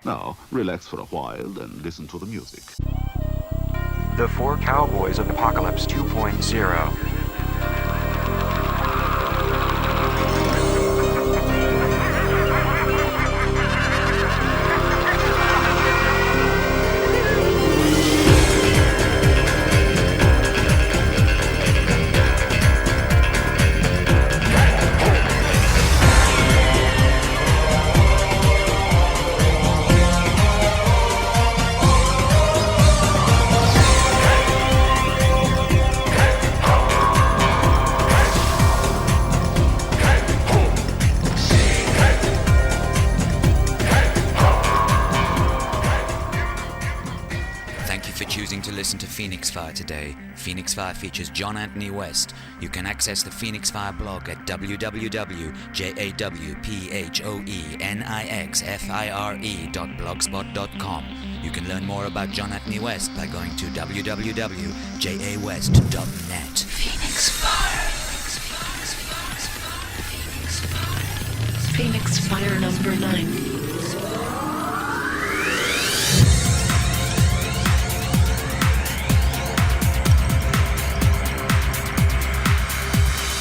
Now, relax for a while and listen to the music. The Four Cowboys of Apocalypse 2.0. Listen to PhoenixFire today. PhoenixFire features John Anthony West. You can access the PhoenixFire blog at www.jawphoenixfire.blogspot.com. You can learn more about John Anthony West by going to www.jawest.net. PhoenixFire. PhoenixFire number 9.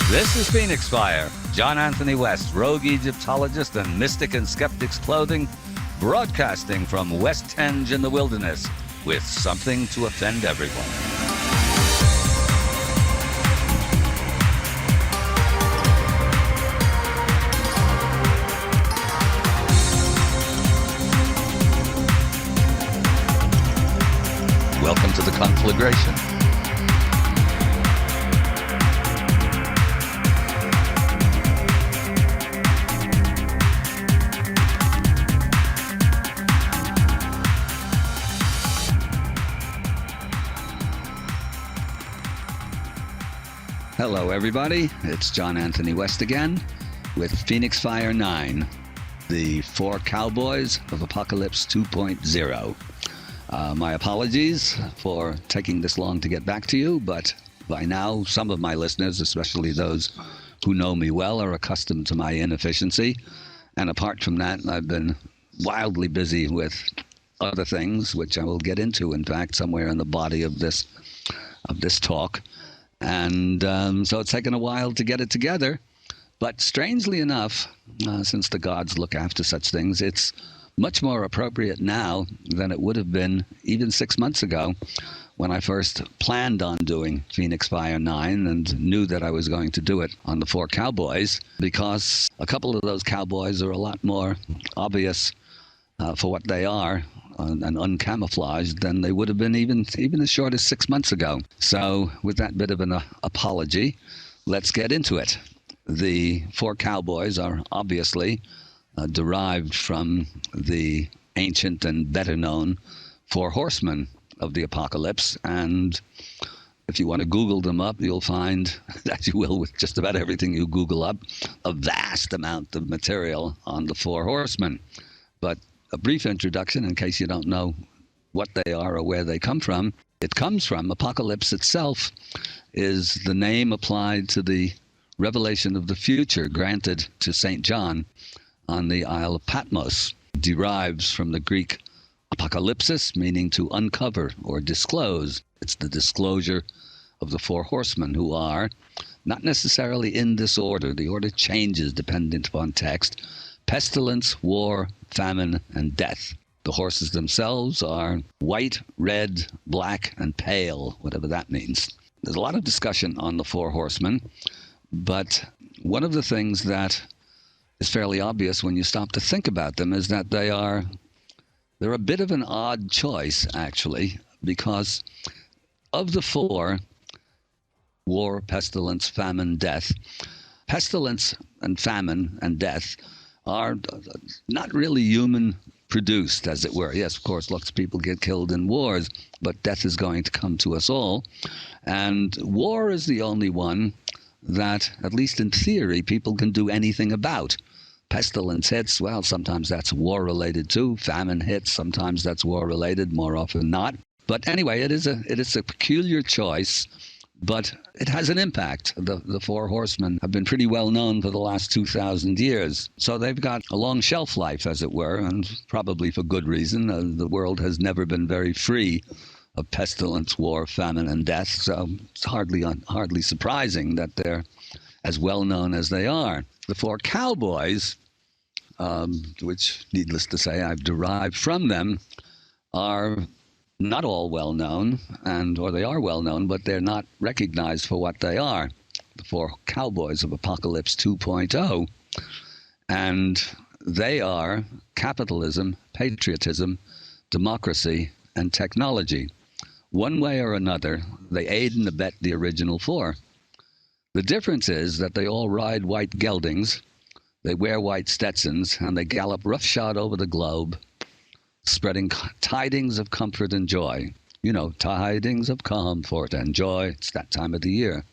This is PhoenixFire, John Anthony West, rogue Egyptologist and mystic in skeptics' clothing, broadcasting from Westhenge in the wilderness with something to offend everyone. Welcome to the conflagration. Hello, everybody. It's John Anthony West again with PhoenixFire 9, the Four Cowboys of Apocalypse 2.0. My apologies for taking this long to get back to you, but by now some of my listeners, especially those who know me well, are accustomed to my inefficiency. And apart from that, I've been wildly busy with other things, which I will get into, in fact, somewhere in the body of this talk. And so it's taken a while to get it together. But strangely enough, since the gods look after such things, it's much more appropriate now than it would have been even 6 months ago when I first planned on doing PhoenixFire 9 and knew that I was going to do it on the Four Cowboys, because a couple of those cowboys are a lot more obvious for what they are and uncamouflaged than they would have been even as short as 6 months ago. So with that bit of an apology, let's get into it. The Four Cowboys are obviously derived from the ancient and better known Four Horsemen of the Apocalypse. And if you want to Google them up, you'll find, as you will with just about everything you Google up, a vast amount of material on the Four Horsemen. But a brief introduction, in case you don't know what they are or where they come from. It comes from Apocalypse itself, is the name applied to the revelation of the future granted to St. John on the Isle of Patmos. Derives from the Greek apocalypsis, meaning to uncover or disclose. It's the disclosure of the Four Horsemen, who are not necessarily in this order. The order changes dependent upon text. Pestilence, war, famine, and death. The horses themselves are white, red, black, and pale, whatever that means. There's a lot of discussion on the Four Horsemen, but one of the things that is fairly obvious when you stop to think about them is that they're a bit of an odd choice, actually, because of the four, war, pestilence, famine, death, pestilence and famine and death are not really human produced, as it were. Yes, of course, lots of people get killed in wars, but death is going to come to us all. And war is the only one that, at least in theory, people can do anything about. Pestilence hits, well, sometimes that's war-related too. Famine hits, sometimes that's war-related, more often not. But anyway, it is a peculiar choice but it has an impact. The Four Horsemen have been pretty well known for the last 2,000 years. So they've got a long shelf life, as it were, and probably for good reason. The world has never been very free of pestilence, war, famine, and death. So it's hardly surprising that they're as well known as they are. The Four Cowboys, which, needless to say, I've derived from them, are not all well known, or they are well known, but they're not recognized for what they are. The Four Cowboys of Apocalypse 2.0, and they are capitalism, patriotism, democracy, and technology. One way or another, they aid and abet the original four. The difference is that they all ride white geldings, they wear white Stetsons, and they gallop roughshod over the globe, spreading tidings of comfort and joy. You know, tidings of comfort and joy. It's that time of the year.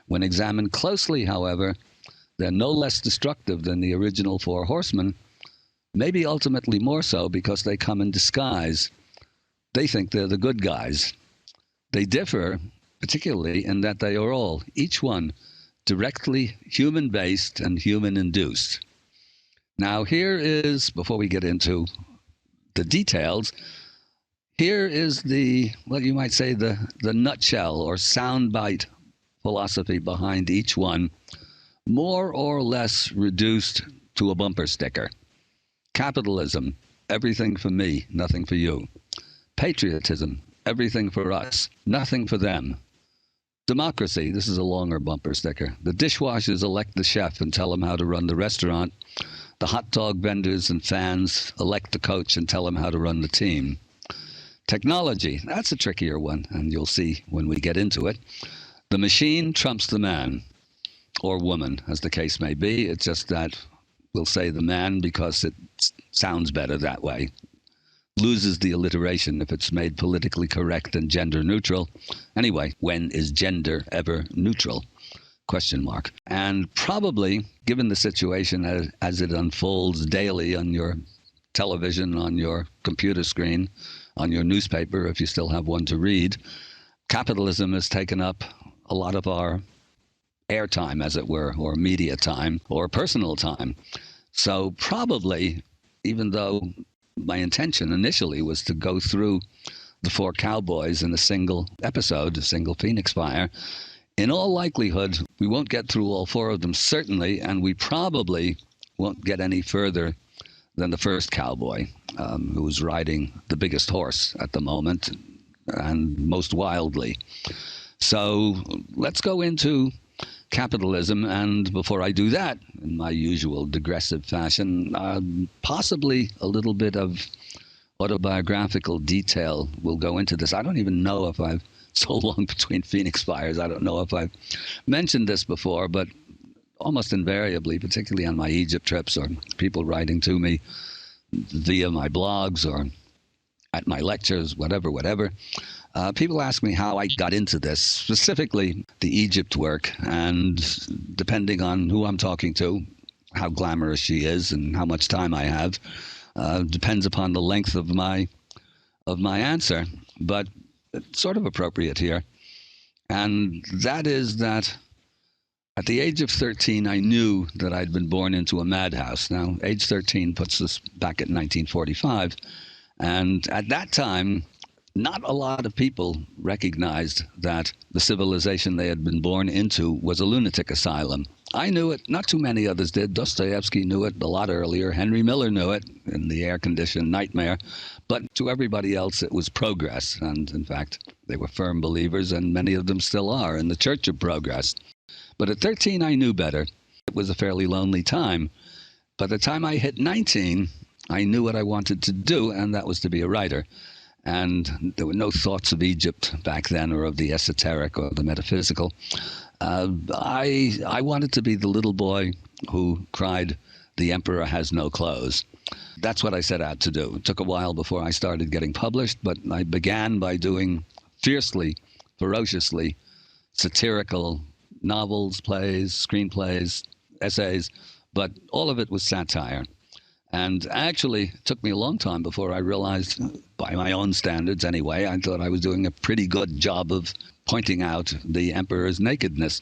When examined closely, however, they're no less destructive than the original Four Horsemen, maybe ultimately more so because they come in disguise. They think they're the good guys. They differ, particularly in that they are all, each one, directly human-based and human-induced. Now, here is, before we get into the details, here is you might say the nutshell or soundbite philosophy behind each one, more or less reduced to a bumper sticker. Capitalism, everything for me, nothing for you. Patriotism, everything for us, nothing for them. Democracy, this is a longer bumper sticker. The dishwashers elect the chef and tell him how to run the restaurant. The hot dog vendors and fans elect the coach and tell him how to run the team. Technology, that's a trickier one, and you'll see when we get into it. The machine trumps the man, or woman, as the case may be. It's just that we'll say the man because it sounds better that way. Loses the alliteration if it's made politically correct and gender neutral. Anyway, when is gender ever neutral? ? And probably, given the situation as it unfolds daily on your television, on your computer screen, on your newspaper, if you still have one to read, capitalism has taken up a lot of our airtime, as it were, or media time, or personal time. So probably, even though my intention initially was to go through the Four Cowboys in a single episode, a single PhoenixFire, in all likelihood, we won't get through all four of them, certainly, and we probably won't get any further than the first cowboy, who's riding the biggest horse at the moment, and most wildly. So let's go into capitalism, and before I do that, in my usual digressive fashion, possibly a little bit of autobiographical detail will go into this. I don't even know if I've, so long between PhoenixFires, I don't know if I've mentioned this before, but almost invariably, particularly on my Egypt trips or people writing to me via my blogs or at my lectures, whatever, people ask me how I got into this, specifically the Egypt work, and depending on who I'm talking to, how glamorous she is and how much time I have, depends upon the length of my answer, but it's sort of appropriate here. And that is that at the age of 13, I knew that I'd been born into a madhouse. Now, age 13 puts us back at 1945, and at that time, not a lot of people recognized that the civilization they had been born into was a lunatic asylum. I knew it. Not too many others did. Dostoevsky knew it a lot earlier. Henry Miller knew it in The Air-Conditioned Nightmare. But to everybody else, it was progress. And in fact, they were firm believers, and many of them still are, in the Church of Progress. But at 13, I knew better. It was a fairly lonely time. By the time I hit 19, I knew what I wanted to do, and that was to be a writer. And there were no thoughts of Egypt back then, or of the esoteric or the metaphysical. I wanted to be the little boy who cried, "The emperor has no clothes." That's what I set out to do. It took a while before I started getting published, but I began by doing fiercely, ferociously satirical novels, plays, screenplays, essays, but all of it was satire. And actually, it took me a long time before I realized, by my own standards anyway, I thought I was doing a pretty good job of pointing out the emperor's nakedness.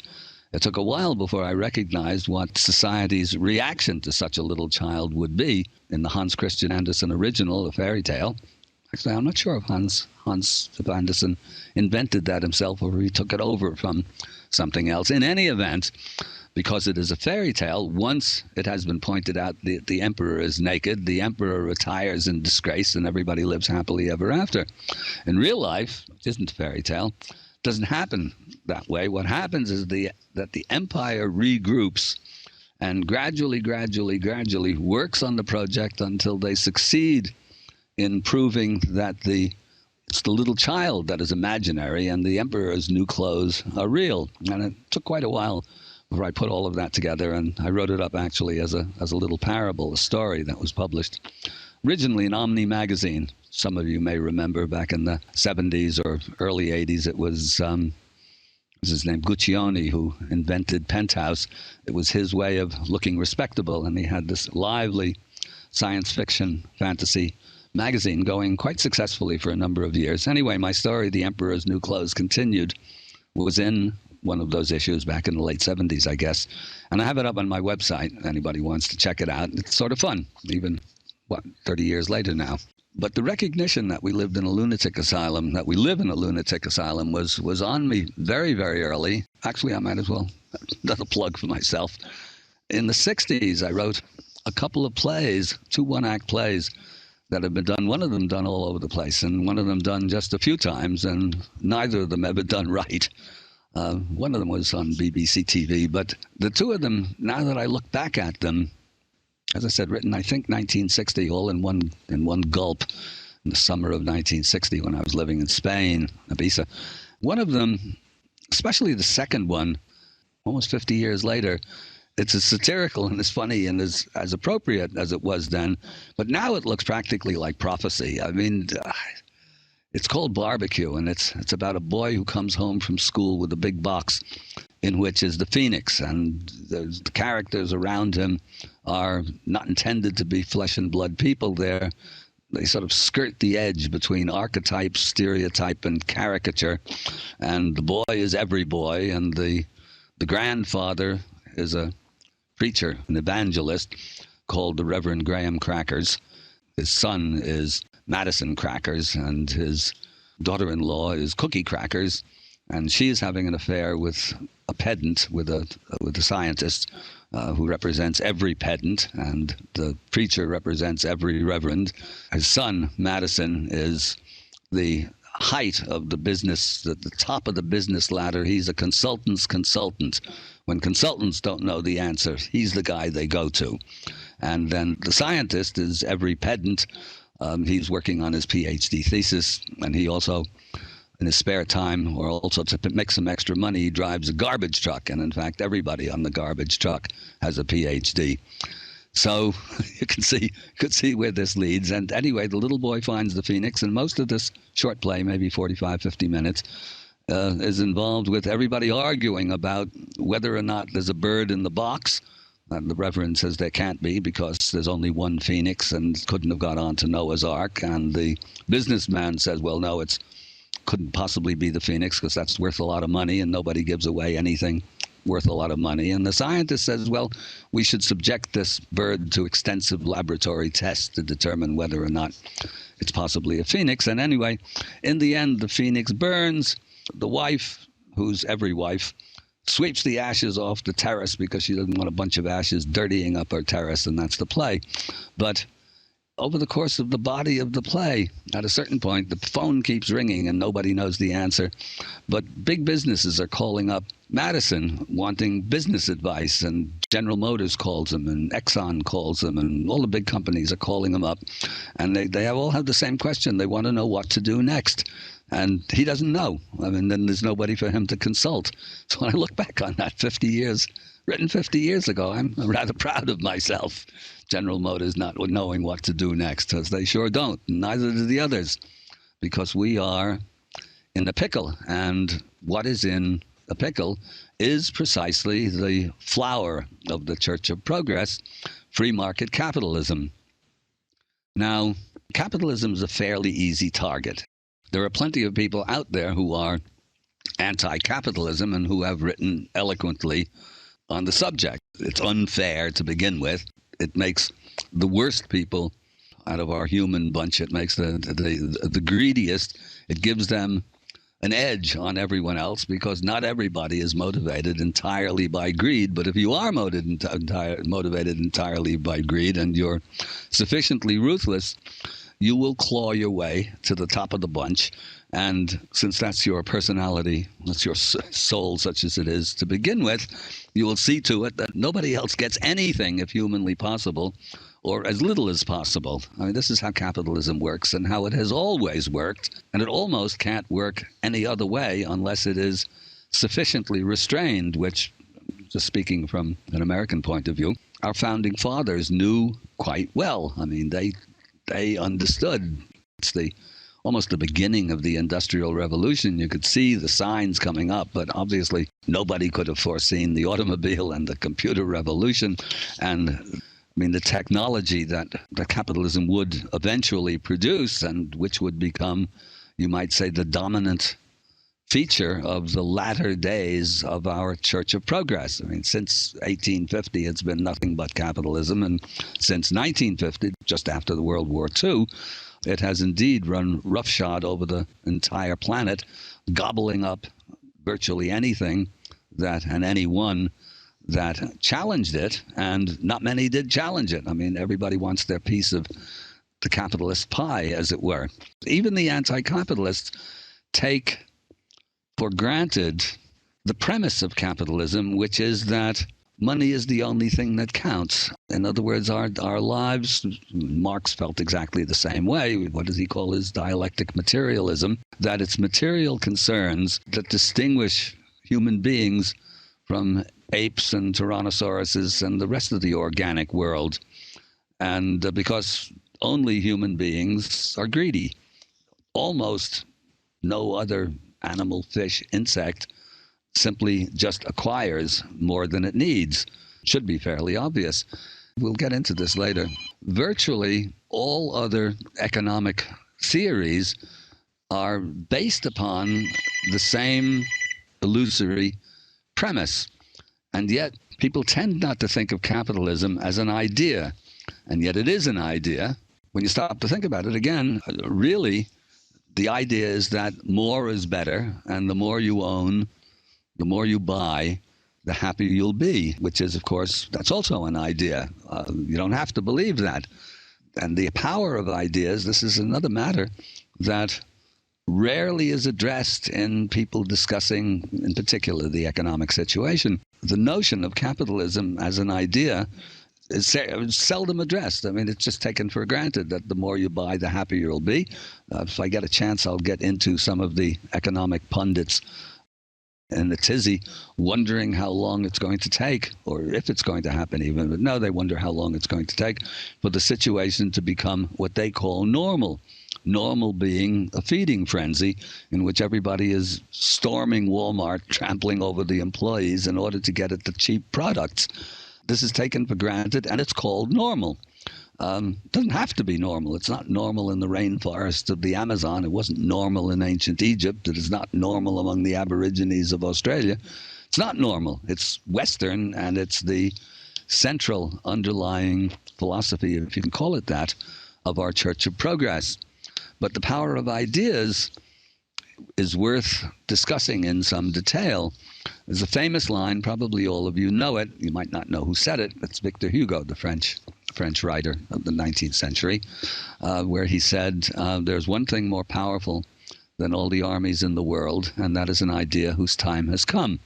It took a while before I recognized what society's reaction to such a little child would be. In the Hans Christian Andersen original, a fairy tale, actually, I'm not sure if Hans Andersen invented that himself or he took it over from something else. In any event, because it is a fairy tale, once it has been pointed out the emperor is naked, the emperor retires in disgrace, and everybody lives happily ever after. In real life, it isn't a fairy tale. It doesn't happen that way. What happens is that the empire regroups and gradually works on the project until they succeed in proving that it's the little child that is imaginary and the emperor's new clothes are real. And it took quite a while before I put all of that together, and I wrote it up actually as a little parable, a story that was published originally in Omni magazine. Some of you may remember back in the 70s or early 80s, it was his name, Guccione, who invented Penthouse. It was his way of looking respectable, and he had this lively science fiction fantasy magazine going quite successfully for a number of years. Anyway, my story, The Emperor's New Clothes, continued, was in one of those issues back in the late 70s, I guess. And I have it up on my website if anybody wants to check it out. It's sort of fun, even, 30 years later now. But the recognition that we lived in a lunatic asylum, that we live in a lunatic asylum, was on me very, very early. Actually, I might as well another plug for myself. In the 60s, I wrote a couple of plays, 2 one-act plays that have been done, one of them done all over the place, and one of them done just a few times, and neither of them ever done right. One of them was on BBC TV, but the 2 of them, now that I look back at them, as I said, written, I think, 1960, all in one gulp, in the summer of 1960 when I was living in Spain, Ibiza. One of them, especially the second one, almost 50 years later, it's as satirical and as funny and as appropriate as it was then, but now it looks practically like prophecy. I mean, it's called Barbecue, and it's about a boy who comes home from school with a big box in which is the Phoenix, and the characters around him are not intended to be flesh and blood people. They sort of skirt the edge between archetype, stereotype, and caricature. And the boy is every boy, and the grandfather is a preacher, an evangelist, called the Reverend Graham Crackers. His son is Madison Crackers, and his daughter-in-law is Cookie Crackers, and she is having an affair with a pedant, with a scientist who represents every pedant, and the preacher represents every reverend. His son, Madison, is the height of the business, at the top of the business ladder. He's a consultant's consultant. When consultants don't know the answer, he's the guy they go to. And then the scientist is every pedant. He's working on his PhD thesis, and he also, in his spare time, or also to make some extra money, he drives a garbage truck. And in fact, everybody on the garbage truck has a PhD. So you could see where this leads. And anyway, the little boy finds the Phoenix, and most of this short play, maybe 45, 50 minutes, is involved with everybody arguing about whether or not there's a bird in the box. And the Reverend says there can't be because there's only one Phoenix and couldn't have got onto Noah's Ark. And the businessman says, well, no, it couldn't possibly be the Phoenix because that's worth a lot of money and nobody gives away anything worth a lot of money. And the scientist says, well, we should subject this bird to extensive laboratory tests to determine whether or not it's possibly a Phoenix. And anyway, in the end, the Phoenix burns. The wife, who's every wife, sweeps the ashes off the terrace because she doesn't want a bunch of ashes dirtying up her terrace, and that's the play. But over the course of the body of the play, at a certain point, the phone keeps ringing and nobody knows the answer. But big businesses are calling up Madison wanting business advice, and General Motors calls him, and Exxon calls him, and all the big companies are calling him up. And they all have the same question. They want to know what to do next. And he doesn't know. I mean, then there's nobody for him to consult. So when I look back on that 50 years, written 50 years ago, I'm rather proud of myself. General Motors not knowing what to do next, because they sure don't. Neither do the others, because we are in a pickle. And what is in a pickle is precisely the flower of the Church of Progress, free market capitalism. Now, capitalism is a fairly easy target. There are plenty of people out there who are anti-capitalism and who have written eloquently on the subject. It's unfair to begin with. It makes the worst people out of our human bunch, it makes the greediest, it gives them an edge on everyone else because not everybody is motivated entirely by greed. But if you are motivated entirely by greed and you're sufficiently ruthless, you will claw your way to the top of the bunch. And since that's your personality, that's your soul, such as it is to begin with, you will see to it that nobody else gets anything if humanly possible, or as little as possible. I mean, this is how capitalism works and how it has always worked. And it almost can't work any other way unless it is sufficiently restrained, which, just speaking from an American point of view, our founding fathers knew quite well. I mean, they understood. It's almost the beginning of the Industrial Revolution. You could see the signs coming up, but obviously nobody could have foreseen the automobile and the computer revolution. And I mean, the technology that capitalism would eventually produce and which would become, you might say, the dominant feature of the latter days of our Church of Progress. I mean, since 1850, it's been nothing but capitalism. And since 1950, just after the World War II, it has indeed run roughshod over the entire planet, gobbling up virtually anything and anyone that challenged it, and not many did challenge it. I mean, everybody wants their piece of the capitalist pie, as it were. Even the anti-capitalists take for granted the premise of capitalism, which is that money is the only thing that counts. In other words, our lives, Marx felt exactly the same way. What does he call his dialectic materialism? That it's material concerns that distinguish human beings from apes and tyrannosauruses and the rest of the organic world. And because only human beings are greedy. Almost no other animal, fish, insect simply just acquires more than it needs. Should be fairly obvious. We'll get into this later. Virtually all other economic theories are based upon the same illusory premise. And yet people tend not to think of capitalism as an idea. And yet it is an idea. When you stop to think about it, again, really, the idea is that more is better, and the more you own, the more you buy, the happier you'll be, which is, of course, that's also an idea. You don't have to believe that. And the power of ideas, this is another matter that rarely is addressed in people discussing, in particular, the economic situation. The notion of capitalism as an idea is seldom addressed. I mean, it's just taken for granted that the more you buy, the happier you'll be. If I get a chance, I'll get into some of the economic pundits and the tizzy wondering how long it's going to take, or if it's going to happen even. But no, they wonder how long it's going to take for the situation to become what they call normal. Normal being a feeding frenzy in which everybody is storming Walmart, trampling over the employees in order to get at the cheap products. This is taken for granted, and it's called normal. It doesn't have to be normal. It's not normal in the rainforest of the Amazon. It wasn't normal in ancient Egypt. It is not normal among the Aborigines of Australia. It's not normal. It's Western, and it's the central underlying philosophy, if you can call it that, of our Church of Progress. But the power of ideas is worth discussing in some detail. There's a famous line, probably all of you know it. You might not know who said it. It's Victor Hugo, the French writer of the 19th century, where he said, there's one thing more powerful than all the armies in the world, and that is an idea whose time has come.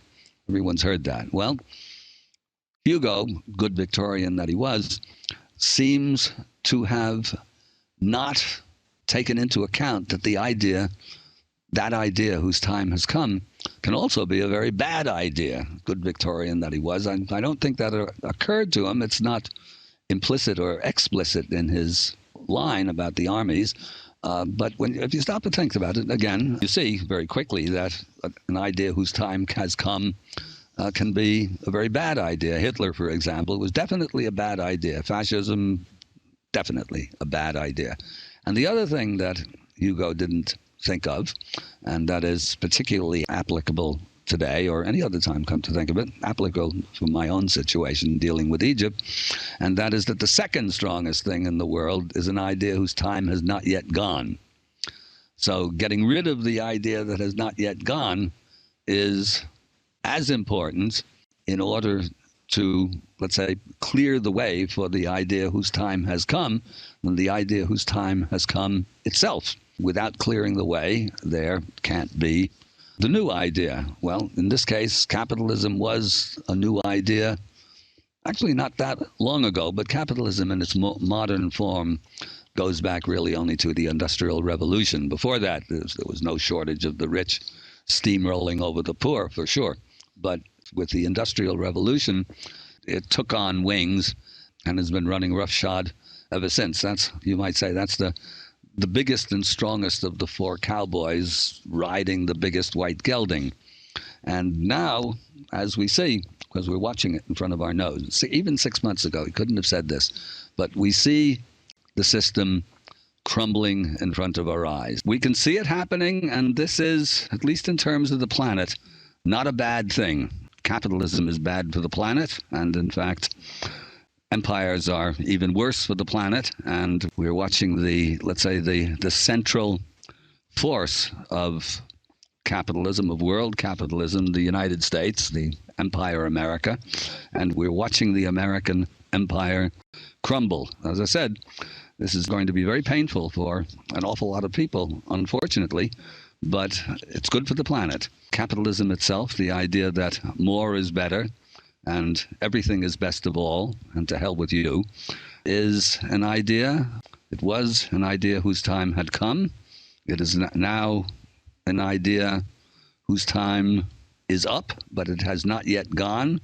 Everyone's heard that. Well, Hugo, good Victorian that he was, seems to have not taken into account that that idea whose time has come can also be a very bad idea. Good Victorian that he was. I don't think that occurred to him. It's not implicit or explicit in his line about the armies. But if you stop to think about it, again, you see very quickly that an idea whose time has come can be a very bad idea. Hitler, for example, was definitely a bad idea. Fascism, definitely a bad idea. And the other thing that Hugo didn't think of, and that is particularly applicable today or any other time, come to think of it, applicable to my own situation dealing with Egypt, and that is that the second strongest thing in the world is an idea whose time has not yet gone. So getting rid of the idea that has not yet gone is as important in order to, let's say, clear the way for the idea whose time has come than the idea whose time has come itself. Without clearing the way, there can't be the new idea. Well, in this case, capitalism was a new idea, actually not that long ago, but capitalism in its modern form goes back really only to the Industrial Revolution. Before that, there was no shortage of the rich steamrolling over the poor, for sure. But with the Industrial Revolution, it took on wings and has been running roughshod ever since. That's, you might say, that's the biggest and strongest of the four cowboys riding the biggest white gelding. And now, as we see, because we're watching it in front of our nose, even 6 months ago, he couldn't have said this, but we see the system crumbling in front of our eyes. We can see it happening, and this is, at least in terms of the planet, not a bad thing. Capitalism is bad for the planet, and in fact, empires are even worse for the planet, and we're watching the, let's say, the central force of capitalism, of world capitalism, the United States, the Empire America, and we're watching the American empire crumble. As I said, this is going to be very painful for an awful lot of people, unfortunately, but it's good for the planet. Capitalism itself, the idea that more is better and everything is best of all, and to hell with you, is an idea. It was an idea whose time had come. It is now an idea whose time is up, but it has not yet gone,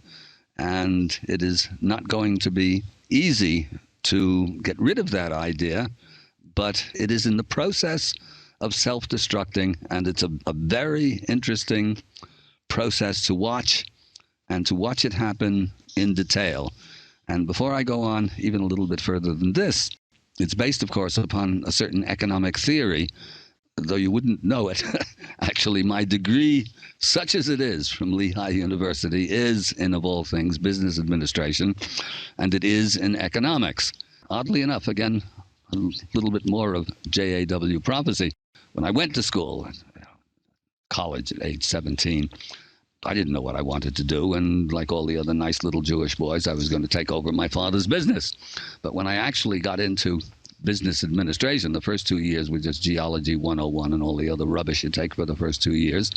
and it is not going to be easy to get rid of that idea, but it is in the process of self-destructing, and it's a very interesting process to watch, and to watch it happen in detail. And before I go on even a little bit further than this, it's based, of course, upon a certain economic theory, though you wouldn't know it. Actually, my degree, such as it is from Lehigh University, is in, of all things, business administration, and it is in economics. Oddly enough, again, a little bit more of JAW prophecy. When I went to school, college at age 17, I didn't know what I wanted to do, and like all the other nice little Jewish boys, I was going to take over my father's business. But when I actually got into business administration, the first 2 years were just Geology 101 and all the other rubbish you take for the first 2 years.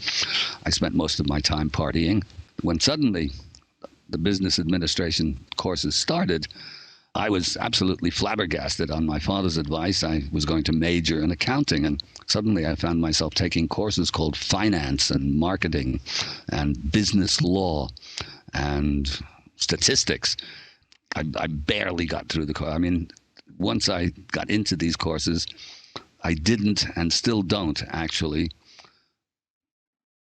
I spent most of my time partying. When suddenly the business administration courses started, I was absolutely flabbergasted. On my father's advice, I was going to major in accounting, and suddenly I found myself taking courses called finance and marketing and business law and statistics. I barely got through the course. I mean, once I got into these courses, I didn't and still don't actually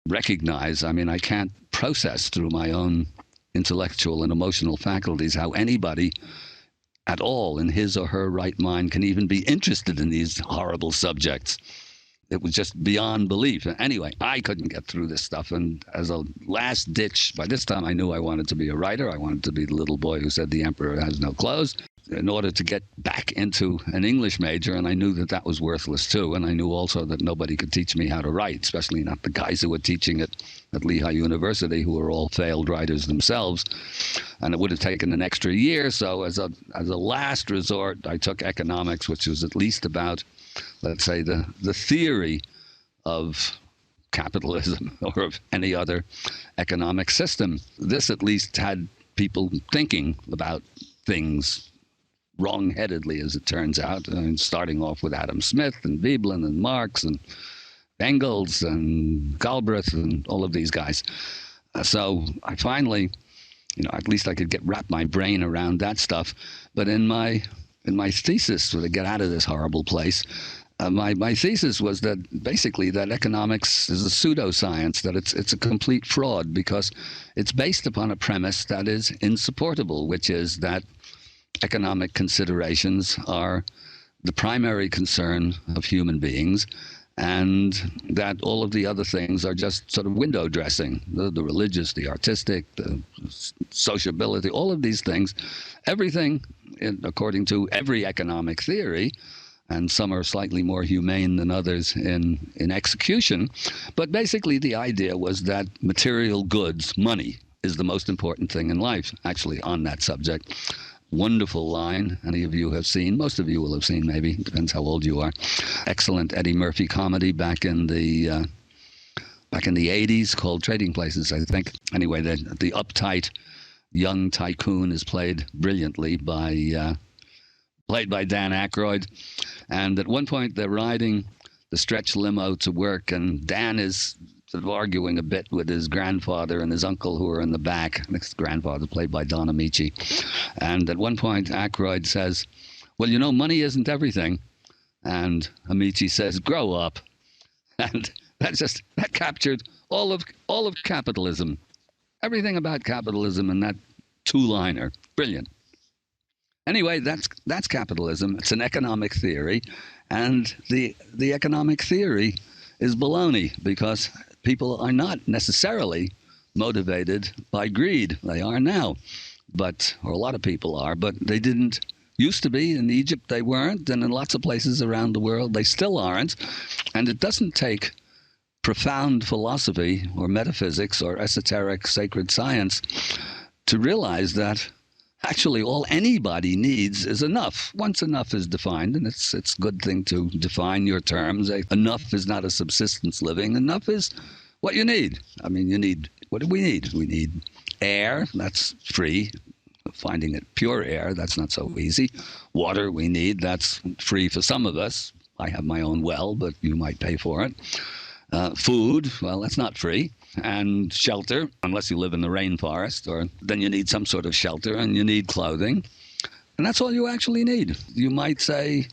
recognize, I mean, I can't process through my own intellectual and emotional faculties how anybody at all in his or her right mind can even be interested in these horrible subjects. It was just beyond belief. Anyway, I couldn't get through this stuff, and as a last ditch, by this time I knew I wanted to be a writer. I wanted to be the little boy who said the emperor has no clothes, in order to get back into an English major, and I knew that that was worthless too, and I knew also that nobody could teach me how to write, especially not the guys who were teaching it at Lehigh University, who were all failed writers themselves, and it would have taken an extra year. So as a last resort, I took economics, which was at least about, let's say, the theory of capitalism or of any other economic system. This at least had people thinking about things wrong-headedly, as it turns out, starting off with Adam Smith and Veblen and Marx and Engels and Galbraith and all of these guys. So I finally, at least I could wrap my brain around that stuff. But in my thesis, to get out of this horrible place, my thesis was that basically that economics is a pseudoscience, that it's a complete fraud, because it's based upon a premise that is insupportable, which is that economic considerations are the primary concern of human beings, and that all of the other things are just sort of window dressing, the religious, the artistic, the sociability, all of these things, everything, according to every economic theory, and some are slightly more humane than others in execution. But basically the idea was that material goods, money, is the most important thing in life, actually, on that subject. Wonderful line. Any of you have seen, most of you will have seen, maybe, depends how old you are. Excellent Eddie Murphy comedy back in the 80s called Trading Places, I think. Anyway, the uptight young tycoon is played brilliantly by Dan Aykroyd. And at one point they're riding the stretch limo to work, and Dan is sort of arguing a bit with his grandfather and his uncle who are in the back. His grandfather played by Don Amici. And at one point Aykroyd says, well, you know, money isn't everything. And Amici says, grow up. And that captured all of capitalism. Everything about capitalism in that two-liner. Brilliant. Anyway, that's capitalism. It's an economic theory, and the economic theory is baloney, because people are not necessarily motivated by greed. They are now, or a lot of people are, but they didn't used to be. In Egypt they weren't, and in lots of places around the world they still aren't. And it doesn't take profound philosophy or metaphysics or esoteric sacred science to realize that actually all anybody needs is enough. Once enough is defined, and it's a good thing to define your terms. Enough is not a subsistence living. Enough is what you need. I mean, what do we need? We need air. That's free. Finding it pure air, that's not so easy. Water we need. That's free for some of us. I have my own well, but you might pay for it. Food, well, that's not free. And shelter, unless you live in the rainforest, or then you need some sort of shelter, and you need clothing. And that's all you actually need. You might say,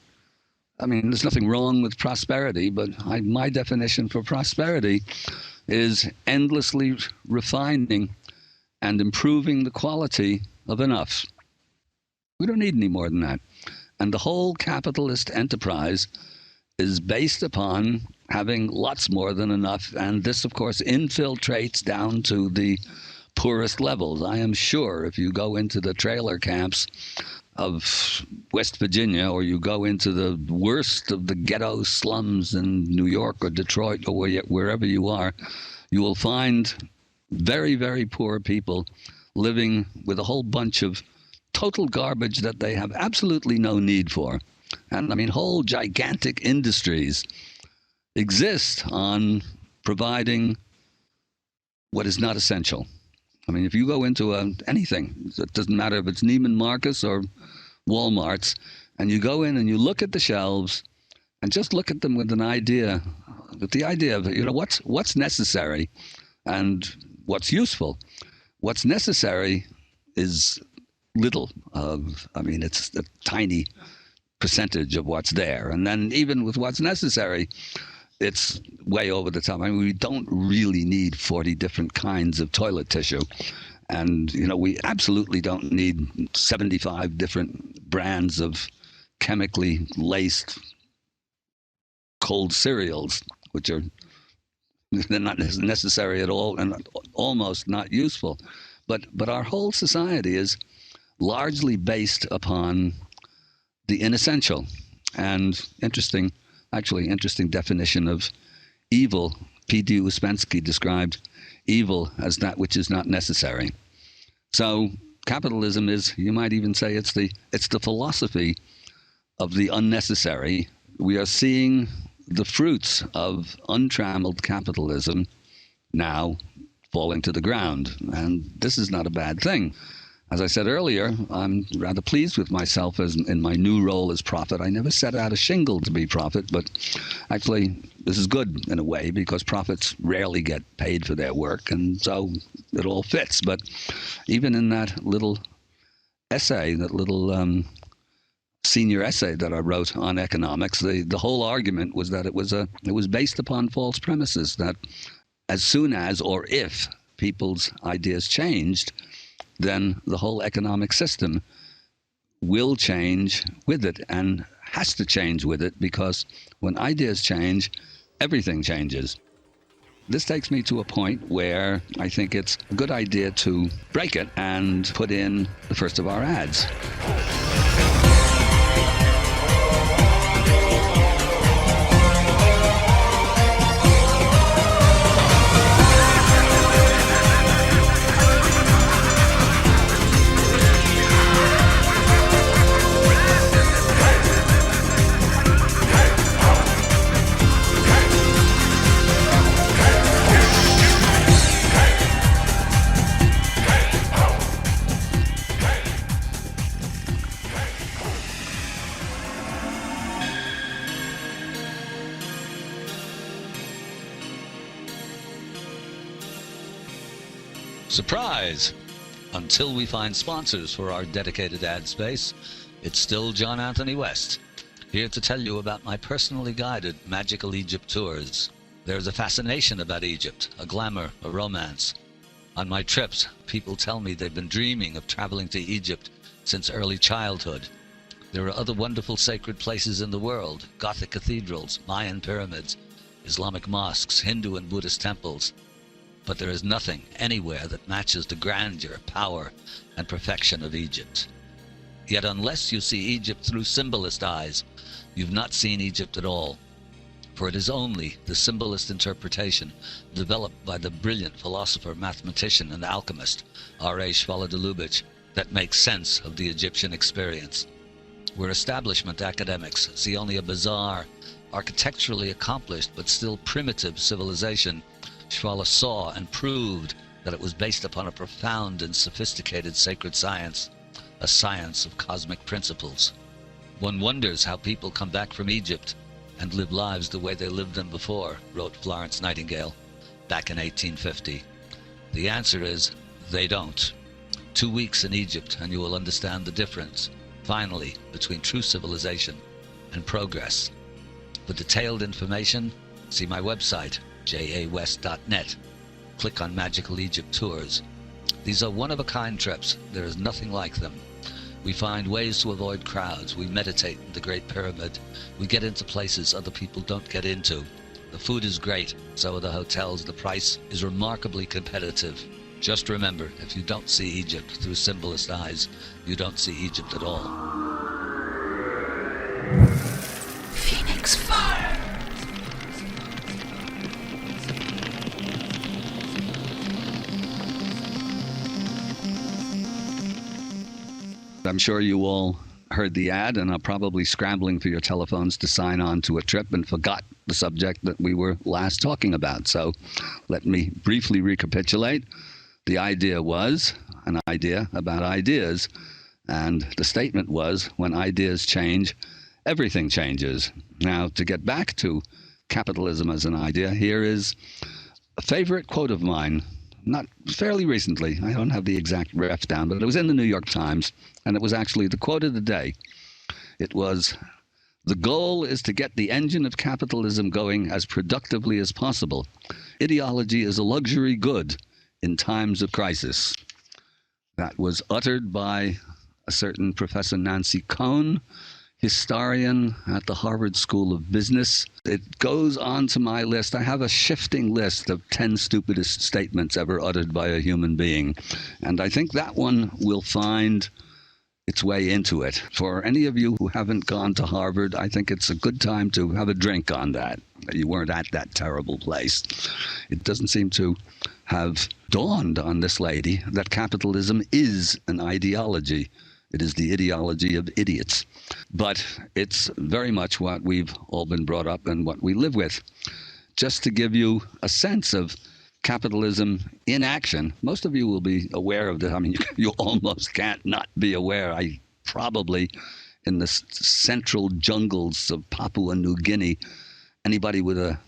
I mean, there's nothing wrong with prosperity, but my definition for prosperity is endlessly refining and improving the quality of enough. We don't need any more than that. And the whole capitalist enterprise is based upon having lots more than enough, and this, of course, infiltrates down to the poorest levels. I am sure if you go into the trailer camps of West Virginia, or you go into the worst of the ghetto slums in New York or Detroit or wherever you are, you will find very, very poor people living with a whole bunch of total garbage that they have absolutely no need for. And I mean, whole gigantic industries exist on providing what is not essential. I mean, if you go into anything, it doesn't matter if it's Neiman Marcus or Walmart's, and you go in and you look at the shelves and just look at them with the idea of, you know, what's necessary and what's useful. What's necessary is little of, I mean, it's a tiny percentage of what's there. And then even with what's necessary, it's way over the top. I mean, we don't really need 40 different kinds of toilet tissue. And, you know, we absolutely don't need 75 different brands of chemically laced cold cereals, which are they're not necessary at all and almost not useful. But our whole society is largely based upon the inessential. And interesting definition of evil. P.D. Uspensky described evil as that which is not necessary. So capitalism is, you might even say, it's the philosophy of the unnecessary. We are seeing the fruits of untrammeled capitalism now falling to the ground, and this is not a bad thing. As I said earlier, I'm rather pleased with myself in my new role as prophet. I never set out a shingle to be prophet, but actually this is good in a way, because prophets rarely get paid for their work, and so it all fits. But even in that little essay, that little senior essay that I wrote on economics, the whole argument was that it was based upon false premises, that as soon as or if people's ideas changed, then the whole economic system will change with it, and has to change with it, because when ideas change, everything changes. This takes me to a point where I think it's a good idea to break it and put in the first of our ads. Surprise! Until we find sponsors for our dedicated ad space, it's still John Anthony West, here to tell you about my personally guided magical Egypt tours. There's a fascination about Egypt, a glamour, a romance. On my trips, people tell me they've been dreaming of traveling to Egypt since early childhood. There are other wonderful sacred places in the world, Gothic cathedrals, Mayan pyramids, Islamic mosques, Hindu and Buddhist temples. But there is nothing anywhere that matches the grandeur, power, and perfection of Egypt. Yet unless you see Egypt through symbolist eyes, you've not seen Egypt at all. For it is only the symbolist interpretation developed by the brilliant philosopher, mathematician, and alchemist R.A. Shvalad that makes sense of the Egyptian experience. Where establishment academics see only a bizarre, architecturally accomplished but still primitive civilization, Shvala saw and proved that it was based upon a profound and sophisticated sacred science, a science of cosmic principles. One wonders how people come back from Egypt and live lives the way they lived them before, wrote Florence Nightingale back in 1850. The answer is, they don't. 2 weeks in Egypt and you will understand the difference, finally, between true civilization and progress. For detailed information, see my website, jawest.net. Click on Magical Egypt Tours. These are one-of-a-kind trips. There is nothing like them. We find ways to avoid crowds. We meditate in the Great Pyramid. We get into places other people don't get into. The food is great, so are the hotels. The price is remarkably competitive. Just remember, if you don't see Egypt through symbolist eyes, you don't see Egypt at all. PhoenixFire. I'm sure you all heard the ad and are probably scrambling for your telephones to sign on to a trip and forgot the subject that we were last talking about. So let me briefly recapitulate. The idea was an idea about ideas, and the statement was, when ideas change, everything changes. Now, to get back to capitalism as an idea, here is a favorite quote of mine, not fairly recently. I don't have the exact ref down, but it was in the New York Times, and it was actually the quote of the day. It was, "The goal is to get the engine of capitalism going as productively as possible. Ideology is a luxury good in times of crisis." That was uttered by a certain Professor Nancy Cohn, historian at the Harvard School of Business. It goes on to my list. I have a shifting list of 10 stupidest statements ever uttered by a human being. And I think that one will find its way into it. For any of you who haven't gone to Harvard, I think it's a good time to have a drink on that. You weren't at that terrible place. It doesn't seem to have dawned on this lady that capitalism is an ideology. It is the ideology of idiots. But it's very much what we've all been brought up and what we live with. Just to give you a sense of capitalism in action, most of you will be aware of this. I mean, you almost can't not be aware. I probably, in the central jungles of Papua New Guinea, anybody with a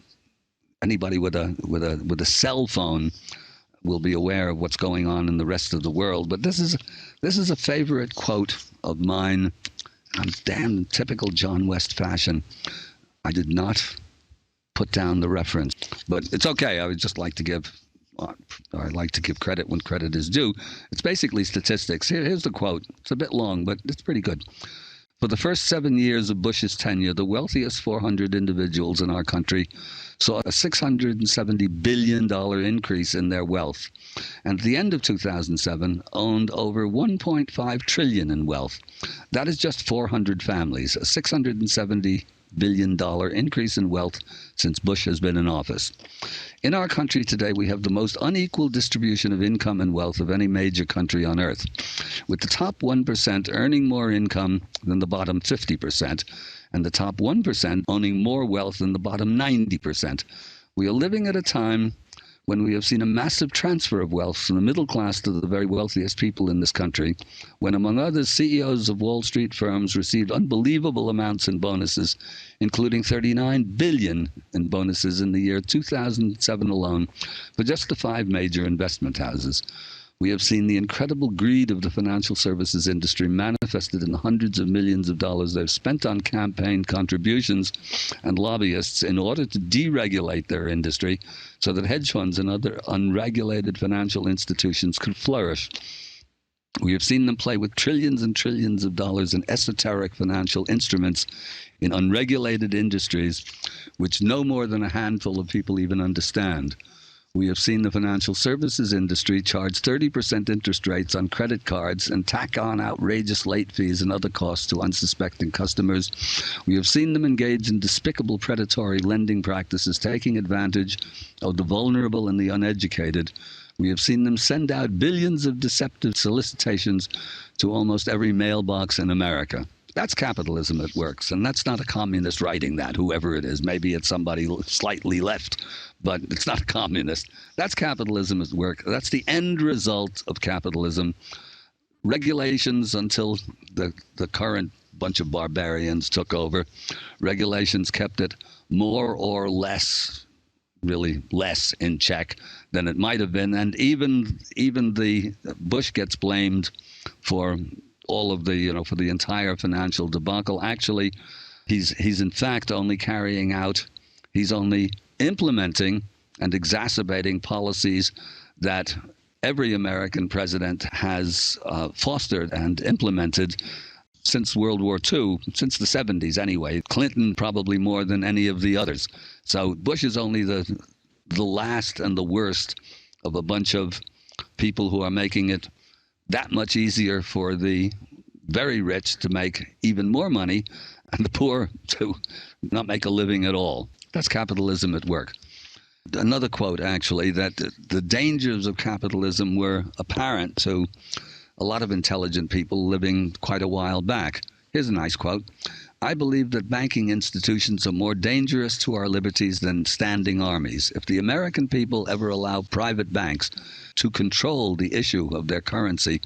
cell phone will be aware of what's going on in the rest of the world. But this is a favorite quote of mine. I'm damn typical John West fashion. I did not put down the reference, but it's okay. I would just like to give credit when credit is due. It's basically statistics. Here's the quote. It's a bit long, but it's pretty good. For the first 7 years of Bush's tenure, the wealthiest 400 individuals in our country saw a $670 billion increase in their wealth, and at the end of 2007 owned over $1.5 trillion in wealth. That is just 400 families, a $670 billion increase in wealth since Bush has been in office. In our country today, we have the most unequal distribution of income and wealth of any major country on earth, with the top 1% earning more income than the bottom 50%, and the top 1% owning more wealth than the bottom 90%. We are living at a time when we have seen a massive transfer of wealth from the middle class to the very wealthiest people in this country, when, among others, CEOs of Wall Street firms received unbelievable amounts in bonuses, including $39 billion in bonuses in the year 2007 alone for just the 5 major investment houses. We have seen the incredible greed of the financial services industry manifested in the hundreds of millions of dollars they've spent on campaign contributions and lobbyists in order to deregulate their industry so that hedge funds and other unregulated financial institutions could flourish. We have seen them play with trillions and trillions of dollars in esoteric financial instruments in unregulated industries which no more than a handful of people even understand. We have seen the financial services industry charge 30% interest rates on credit cards and tack on outrageous late fees and other costs to unsuspecting customers. We have seen them engage in despicable predatory lending practices, taking advantage of the vulnerable and the uneducated. We have seen them send out billions of deceptive solicitations to almost every mailbox in America. That's capitalism at work, and that's not a communist writing that, whoever it is. Maybe it's somebody slightly left, but it's not a communist. That's capitalism at work. That's the end result of capitalism. Regulations until the current bunch of barbarians took over. Regulations kept it more or less, really less in check than it might have been. And even the Bush gets blamed for all of the, for the entire financial debacle. Actually, he's in fact only carrying out, he's only implementing and exacerbating policies that every American president has fostered and implemented since World War II, since the 70s anyway. Clinton probably more than any of the others. So Bush is only the last and the worst of a bunch of people who are making it that much easier for the very rich to make even more money and the poor to not make a living at all. That's capitalism at work. Another quote, actually, that the dangers of capitalism were apparent to a lot of intelligent people living quite a while back. Here's a nice quote. I believe that banking institutions are more dangerous to our liberties than standing armies. If the American people ever allow private banks to control the issue of their currency,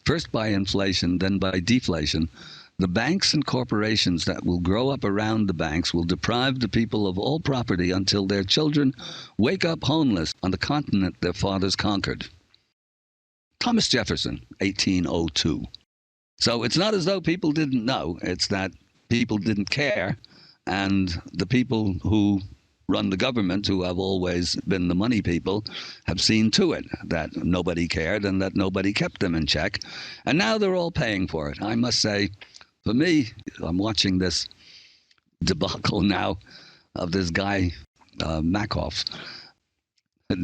first by inflation, then by deflation, the banks and corporations that will grow up around the banks will deprive the people of all property until their children wake up homeless on the continent their fathers conquered. Thomas Jefferson, 1802. So it's not as though people didn't know. It's that people didn't care, and the people who run the government, who have always been the money people, have seen to it that nobody cared and that nobody kept them in check. And now they're all paying for it. I must say, for me, I'm watching this debacle now of this guy, Makoff,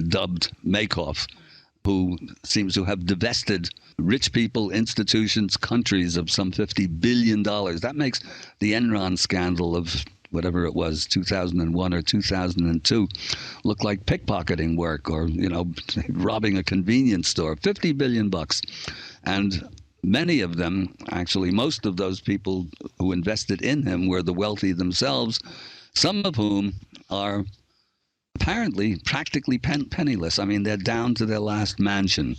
dubbed Makoff, who seems to have divested rich people, institutions, countries of some $50 billion. That makes the Enron scandal of whatever it was, 2001 or 2002, look like pickpocketing work or, robbing a convenience store. $50 billion. And many of them, actually, most of those people who invested in him were the wealthy themselves, some of whom are apparently practically penniless. I mean, they're down to their last mansion.